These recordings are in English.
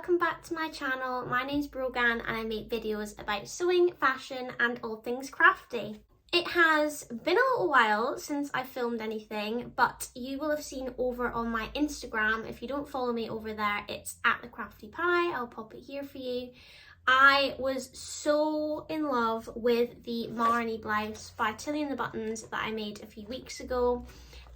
welcome back to my channel. My name's Brogan and I make videos about sewing, fashion and all things crafty. It has been a little while since I filmed anything, but you will have seen over on my Instagram. If you don't follow me over there, it's @thecraftypie. I'll pop it here for you. I was so in love with the Marnie blouse by Tilly and the Buttons that I made a few weeks ago,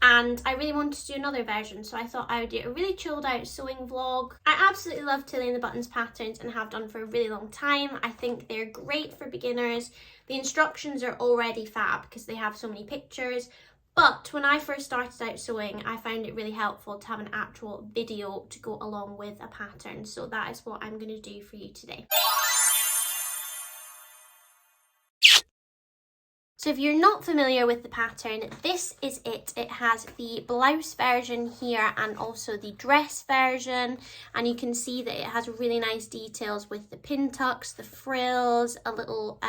and I really wanted to do another version, so I thought I would do a really chilled out sewing vlog. I absolutely love Tilly and the Buttons patterns and have done for a really long time. I think they're great for beginners. The instructions are already fab because they have so many pictures, but when I first started out sewing, I found it really helpful to have an actual video to go along with a pattern, so that is what I'm going to do for you today. So if you're not familiar with the pattern, this is it. It has the blouse version here and also the dress version. And you can see that it has really nice details with the pin tucks, the frills, a little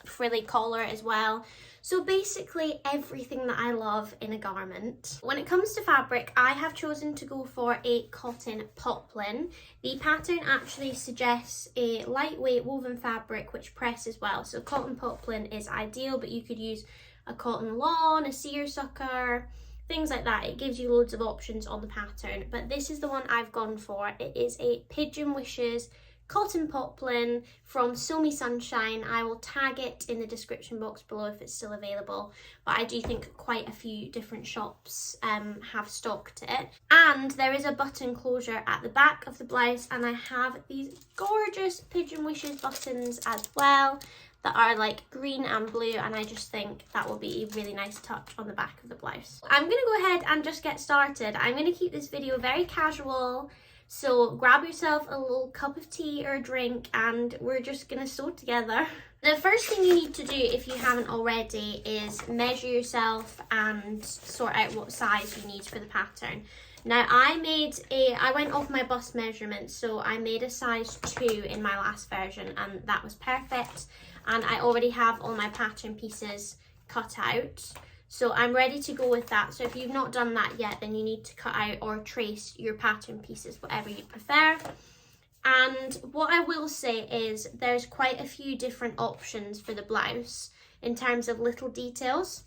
frilly collar as well. So basically everything that I love in a garment. When it comes to fabric, I have chosen to go for a cotton poplin. The pattern actually suggests a lightweight woven fabric which presses well. So cotton poplin is ideal, but you could use a cotton lawn, a seersucker, things like that. It gives you loads of options on the pattern, but this is the one I've gone for. It is a Pigeon Wishes cotton poplin from Sew Me Sunshine. I will tag it in the description box below if it's still available, but I do think quite a few different shops have stocked it. And there is a button closure at the back of the blouse, and I have these gorgeous Pigeon Wishes buttons as well that are like green and blue, and I just think that will be a really nice touch on the back of the blouse. I'm gonna go ahead and just get started. I'm gonna keep this video very casual, so grab yourself a little cup of tea or a drink and we're just gonna sew together. The first thing you need to do, if you haven't already, is measure yourself and sort out what size you need for the pattern. Now I went off my bust measurements, so I made a size 2 in my last version and that was perfect. And I already have all my pattern pieces cut out. So I'm ready to go with that. So if you've not done that yet, then you need to cut out or trace your pattern pieces, whatever you prefer. And what I will say is there's quite a few different options for the blouse in terms of little details.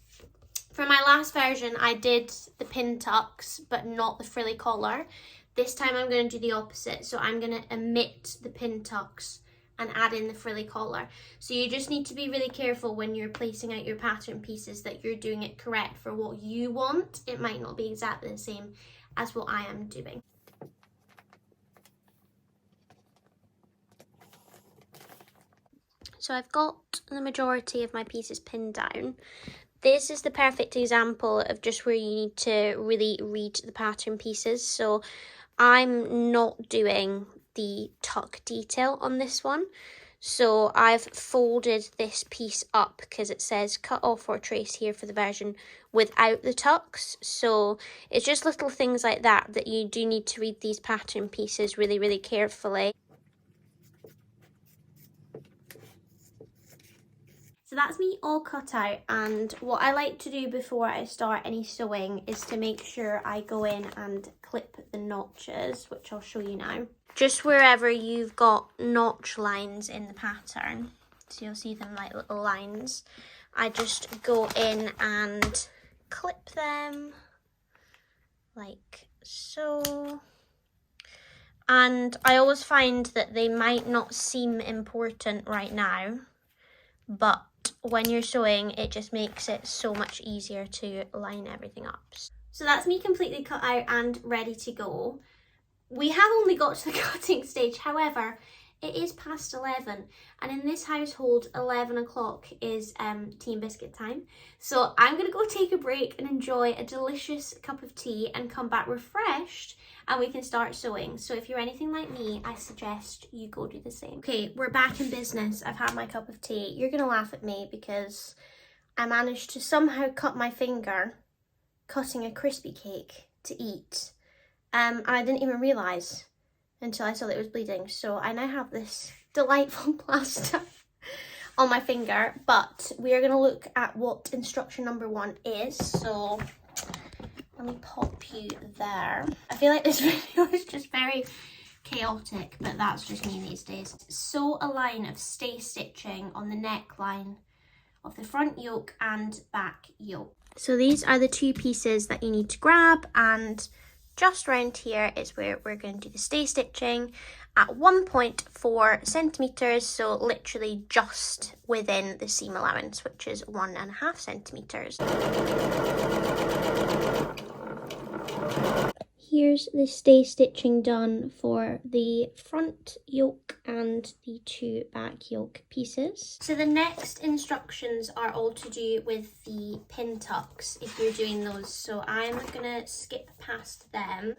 For my last version, I did the pin tucks, but not the frilly collar. This time I'm going to do the opposite. So I'm going to omit the pin tucks and add in the frilly collar. So you just need to be really careful when you're placing out your pattern pieces that you're doing it correct for what you want. It might not be exactly the same as what I am doing. So I've got the majority of my pieces pinned down. This is the perfect example of just where you need to really read the pattern pieces. So I'm not doing the tuck detail on this one, so I've folded this piece up because it says cut off or trace here for the version without the tucks. So it's just little things like that that you do need to read these pattern pieces really carefully. So that's me all cut out, and what I like to do before I start any sewing is to make sure I go in and clip the notches, which I'll show you now. Just wherever you've got notch lines in the pattern, so you'll see them like little lines, I just go in and clip them like so. And I always find that they might not seem important right now, but when you're sewing, it just makes it so much easier to line everything up. So that's me completely cut out and ready to go. We have only got to the cutting stage, however, it is past 11, and in this household, 11 o'clock is tea and biscuit time. So I'm going to go take a break and enjoy a delicious cup of tea and come back refreshed, and we can start sewing. So if you're anything like me, I suggest you go do the same. Okay, we're back in business. I've had my cup of tea. You're going to laugh at me because I managed to somehow cut my finger cutting a crispy cake to eat. And I didn't even realise until I saw that it was bleeding. So I now have this delightful plaster on my finger, but we are going to look at what instruction number 1 is. So let me pop you there. I feel like this video is just very chaotic, but that's just me these days. Sew a line of stay stitching on the neckline of the front yoke and back yoke. So these are the two pieces that you need to grab, and just around here is where we're going to do the stay stitching at 1.4 centimeters, so literally just within the seam allowance, which is 1.5 centimeters. Here's the stay stitching done for the front yoke and the two back yoke pieces. So the next instructions are all to do with the pin tucks if you're doing those, so I'm gonna skip past them.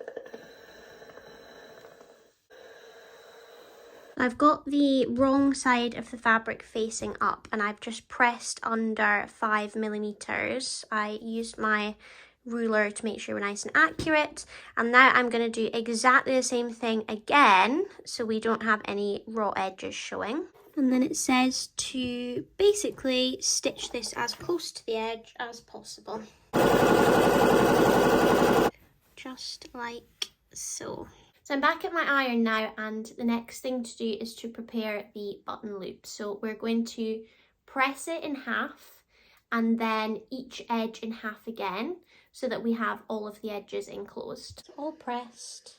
I've got the wrong side of the fabric facing up, and I've just pressed under 5 millimeters. I used my ruler to make sure we're nice and accurate, and now I'm going to do exactly the same thing again so we don't have any raw edges showing. And then it says to basically stitch this as close to the edge as possible, just like so. So I'm back at my iron now, and the next thing to do is to prepare the button loop. So we're going to press it in half and then each edge in half again, so that we have all of the edges enclosed. It's all pressed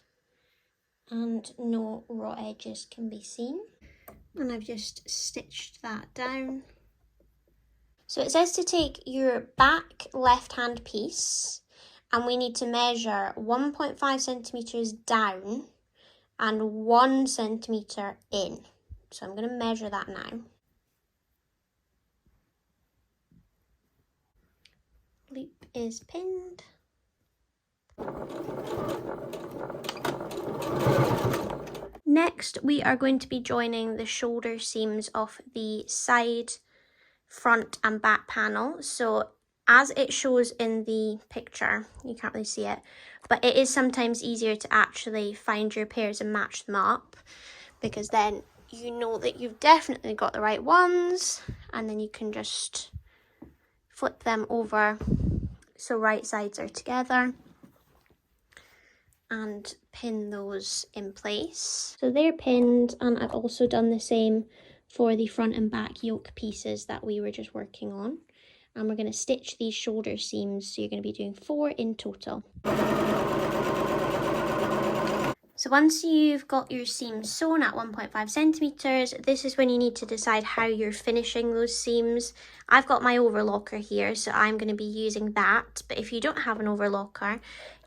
and no raw edges can be seen. And I've just stitched that down. So it says to take your back left hand piece, and we need to measure 1.5 centimeters down and 1 centimeter in. So I'm going to measure that now. Loop is pinned. Next, we are going to be joining the shoulder seams of the side, front and back panel. So as it shows in the picture, you can't really see it, but it is sometimes easier to actually find your pairs and match them up, because then you know that you've definitely got the right ones, and then you can just flip them over so right sides are together and pin those in place. So they're pinned, and I've also done the same for the front and back yoke pieces that we were just working on. And we're going to stitch these shoulder seams, so you're going to be doing 4 in total. So once you've got your seams sewn at 1.5 centimeters, this is when you need to decide how you're finishing those seams. I've got my overlocker here, so I'm going to be using that. But if you don't have an overlocker,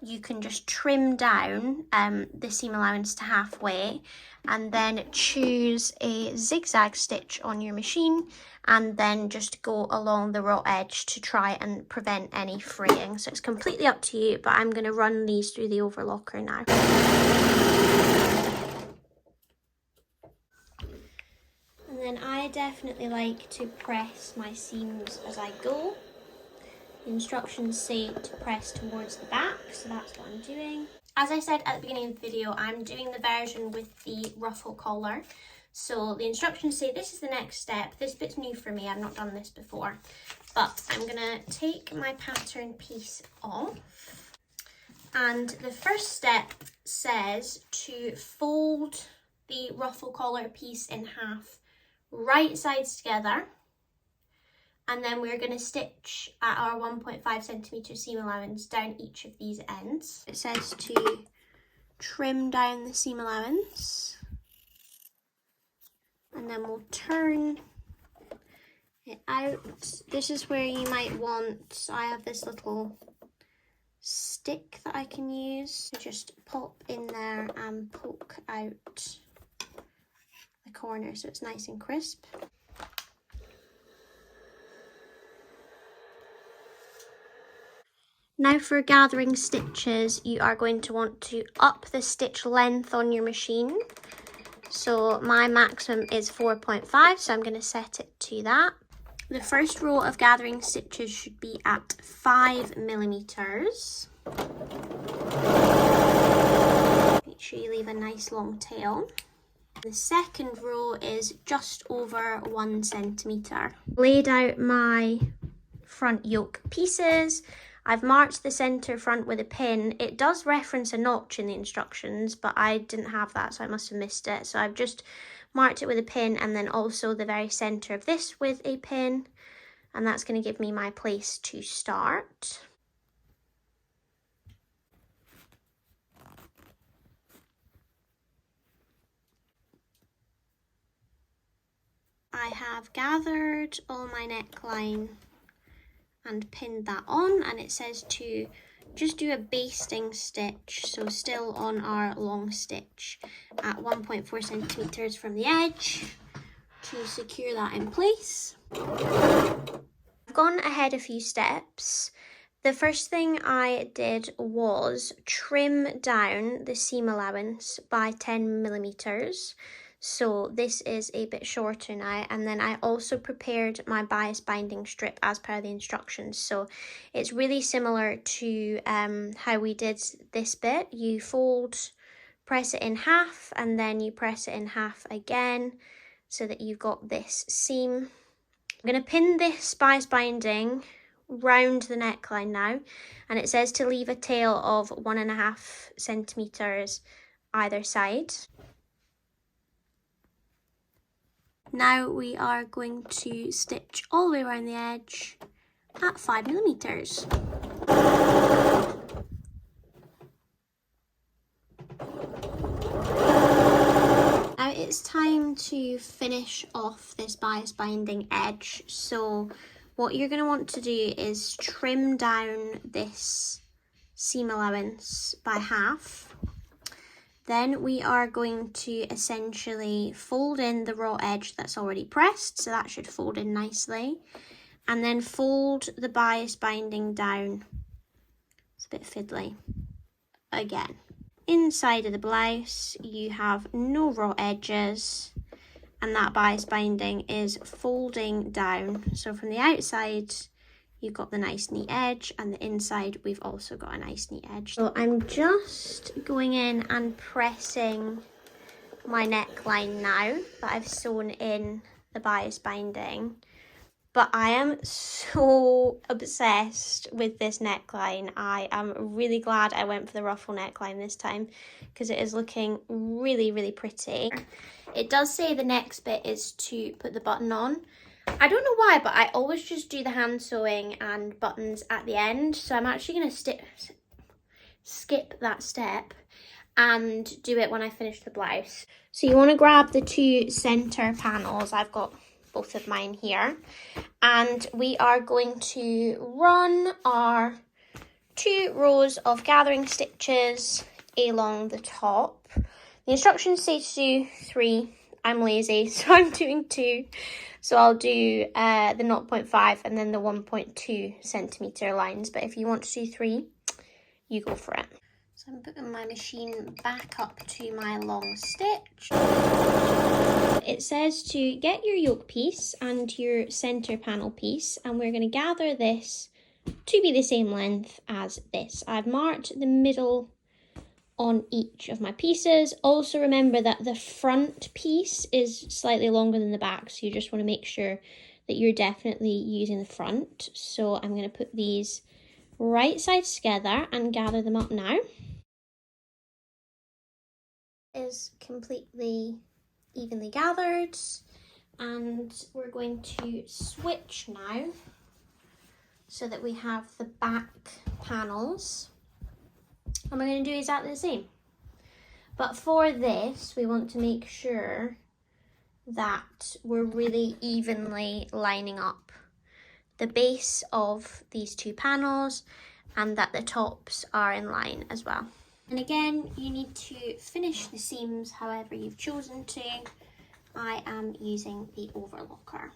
you can just trim down the seam allowance to halfway, and then choose a zigzag stitch on your machine, and then just go along the raw edge to try and prevent any fraying. So it's completely up to you, but I'm going to run these through the overlocker now. And then I definitely like to press my seams as I go. The instructions say to press towards the back, so that's what I'm doing. As I said at the beginning of the video, I'm doing the version with the ruffle collar. So the instructions say this is the next step. This bit's new for me, I've not done this before. But I'm gonna take my pattern piece off. And the first step says to fold the ruffle collar piece in half, right sides together. And then we're going to stitch at our 1.5 centimeter seam allowance down each of these ends. It says to trim down the seam allowance. And then we'll turn it out. This is where you might want, I have this little stick that I can use to just pop in there and poke out the corner so it's nice and crisp. Now for gathering stitches, you are going to want to up the stitch length on your machine. So my maximum is 4.5, so I'm going to set it to that. The first row of gathering stitches should be at 5 millimeters. Make sure you leave a nice long tail. The second row is just over 1 centimeter. Laid out my front yoke pieces. I've marked the centre front with a pin. It does reference a notch in the instructions, but I didn't have that, so I must have missed it. So I've just marked it with a pin, and then also the very centre of this with a pin, and that's going to give me my place to start. I have gathered all my neckline and pinned that on, and it says to just do a basting stitch, so still on our long stitch at 1.4 centimeters from the edge to secure that in place. I've gone ahead a few steps. The first thing I did was trim down the seam allowance by 10 millimeters. So this is a bit shorter now, and then I also prepared my bias binding strip as per the instructions. So it's really similar to how we did this bit. You fold, press it in half, and then you press it in half again so that you've got this seam. I'm going to pin this bias binding round the neckline now, and it says to leave a tail of 1.5 centimeters either side. Now we are going to stitch all the way around the edge at 5 millimeters. Now it's time to finish off this bias binding edge. So what you're going to want to do is trim down this seam allowance by half. Then we are going to essentially fold in the raw edge that's already pressed, so that should fold in nicely. And then fold the bias binding down, it's a bit fiddly, again. Inside of the blouse, you have no raw edges, and that bias binding is folding down. So from the outside, you've got the nice neat edge, and the inside we've also got a nice neat edge. So I'm just going in and pressing my neckline now that I've sewn in the bias binding. But I am so obsessed with this neckline. I am really glad I went for the ruffle neckline this time because it is looking really, really pretty. It does say the next bit is to put the button on. I don't know why, but I always just do the hand sewing and buttons at the end. So I'm actually going to skip that step and do it when I finish the blouse. So you want to grab the two center panels. I've got both of mine here. And we are going to run our 2 rows of gathering stitches along the top. The instructions say to do 3. I'm lazy, so I'm doing 2. So I'll do the 0.5 and then the 1.2 centimeter lines. But if you want to do 3, you go for it. So I'm putting my machine back up to my long stitch. It says to get your yoke piece and your center panel piece, and we're going to gather this to be the same length as this. I've marked the middle on each of my pieces. Also remember that the front piece is slightly longer than the back, so you just want to make sure that you're definitely using the front. So I'm going to put these right sides together and gather them up now. Is completely evenly gathered, and we're going to switch now so that we have the back panels, and we're going to do exactly the same. But for this, we want to make sure that we're really evenly lining up the base of these 2 panels and that the tops are in line as well. And again, you need to finish the seams however you've chosen to. I am using the overlocker.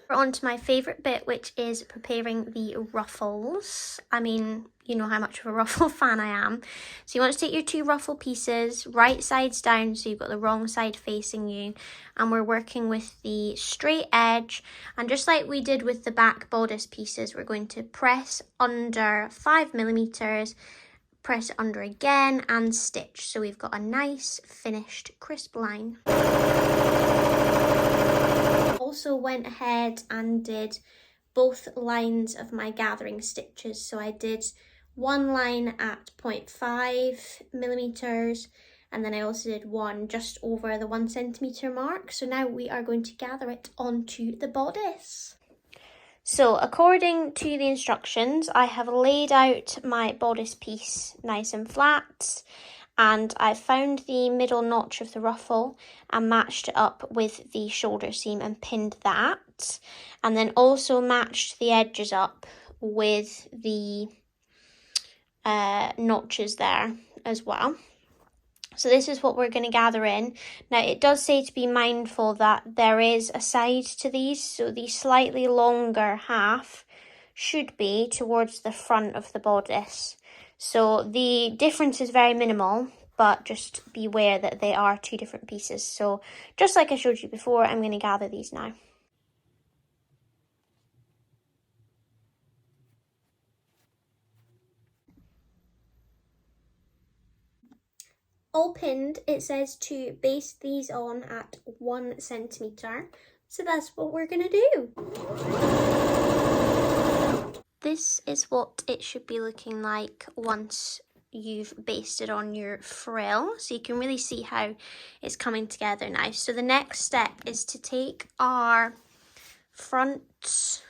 We're on to my favourite bit, which is preparing the ruffles. I mean, you know how much of a ruffle fan I am. So you want to take your 2 ruffle pieces, right sides down, so you've got the wrong side facing you. And we're working with the straight edge. And just like we did with the back bodice pieces, we're going to press under 5 millimeters, press it under again, and stitch. So we've got a nice, finished, crisp line. also went ahead and did both lines of my gathering stitches. So I did one line at 0.5 millimeters, and then I also did one just over the 1 centimeter mark. So now we are going to gather it onto the bodice. So according to the instructions, I have laid out my bodice piece nice and flat, and I found the middle notch of the ruffle and matched it up with the shoulder seam and pinned that, and then also matched the edges up with the notches there as well. So this is what we're going to gather in. Now it does say to be mindful that there is a side to these, so the slightly longer half should be towards the front of the bodice. So the difference is very minimal, but just beware that they are two different pieces. So just like I showed you before, I'm going to gather these now. All pinned, it says to baste these on at 1 centimeter. So that's what we're gonna do. This is what it should be looking like once you've basted on your frill. So you can really see how it's coming together now. So the next step is to take our front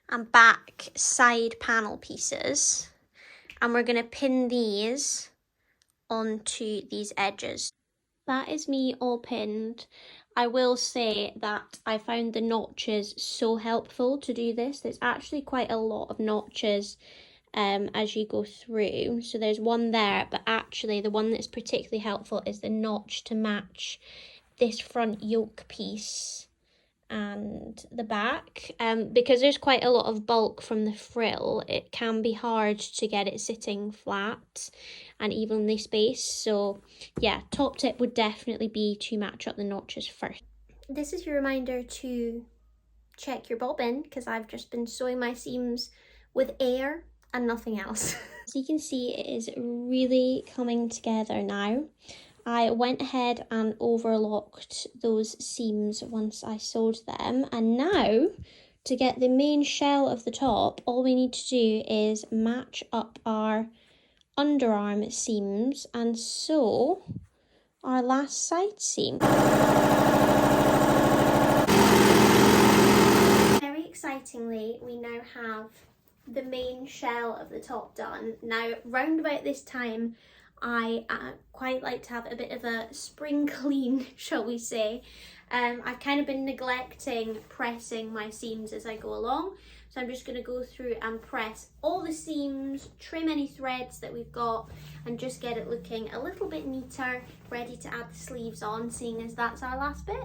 and back side panel pieces, and we're gonna pin these onto these edges. That is me all pinned. I will say that I found the notches so helpful to do this. There's actually quite a lot of notches as you go through. So there's one there, but actually the one that's particularly helpful is the notch to match this front yoke piece and the back, because there's quite a lot of bulk from the frill. It can be hard to get it sitting flat and evenly spaced. So yeah, top tip would definitely be to match up the notches first. This is your reminder to check your bobbin, because I've just been sewing my seams with air and nothing else. As you can see, it is really coming together now. I went ahead and overlocked those seams once I sewed them, and now to get the main shell of the top, all we need to do is match up our underarm seams and sew our last side seam. Very excitingly, we now have the main shell of the top done. Now, round about this time, I quite like to have a bit of a spring clean, shall we say. I've kind of been neglecting pressing my seams as I go along, so I'm just going to go through and press all the seams, trim any threads that we've got, and just get it looking a little bit neater, ready to add the sleeves on, seeing as that's our last bit.